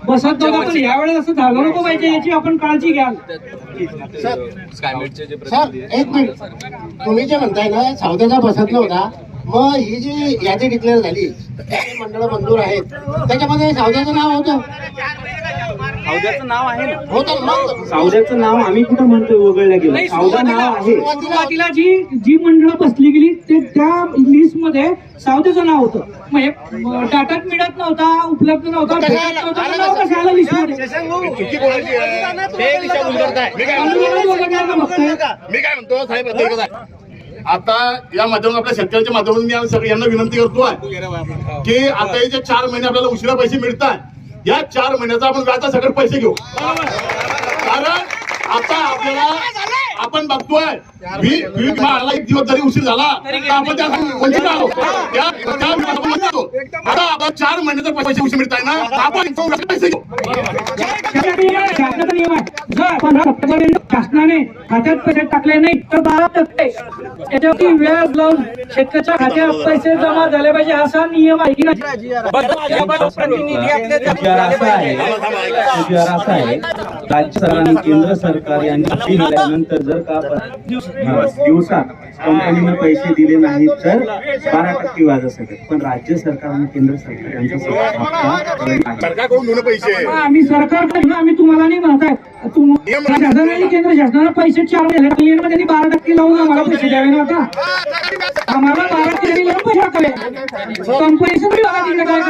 बसत नव्हता, पण यावेळेस असं झालं नको पाहिजे याची आपण काळजी घ्याल. सर एक मिनिट, तुम्ही जे म्हणताय ना सौद्याचा बसत नव्हता, मग ही जी यादी डिक्लेअर झाली मंडळ मंजूर आहेत त्याच्यामध्ये सौद्याचं नाव होतं. सौद्याचं नाव आहे ना, होतं मग सौद्याचं नाव आम्ही कुठं म्हणतोय वगळलं गेलं, सौदा नाव आहे. सुरुवातीला जी मंडळं बसली गेली ते त्या लिस्ट मध्ये सावतेचं नाव होतं. मग हे डाटाच मिळत नव्हता, उपलब्ध नव्हता, भेटत नव्हता, तर नाव कसं आलं लिस्ट मध्ये? मी काय म्हणतो साहेब, आता या माध्यमातून आपल्या शेतकऱ्याच्या माध्यमातून मी यांना विनंती करतोय की आता हे जे 4 महिने आपल्याला उशिरा पैसे मिळतात, या 4 महिन्याचा आपण व्याजा सकट पैसे घेऊ. कारण आता आपल्याला आपण बघतोय एक दिवस जरी उशीर झाला तर आपण त्या वंचित आलो. आता आपण 4 महिन्याचे पैसे उशीर मिळत आहे ना, आपण पैसे घेऊ. जर 15 सप्टेंबर शासनाने खात्यात पैसे टाकले नाही तर 12% त्याच्यावरती व्याज लावून शेतकऱ्याच्या खात्यात पैसे जमा झाले पाहिजे असा नियम आहे की नाही? असा आहे, राज्य सरकार आणि केंद्र सरकार यांनी दिल्यानंतर जर का दिवसात कंपनीने पैसे दिले नाहीत तर 12% व्याज असेल. पण राज्य सरकार आणि केंद्र सरकार यांचं सरकारकडून घेऊन पैसे आम्ही सरकारकडे आम्ही तुम्हाला नाही म्हणताय, शासनाने केंद्र शासनाला पैसे 4 महिने त्यांनी 12% लावून आम्हाला पैसे द्यावे ना. आता आम्हाला 12% लावून पैसे टाकावे कंपनीचं काय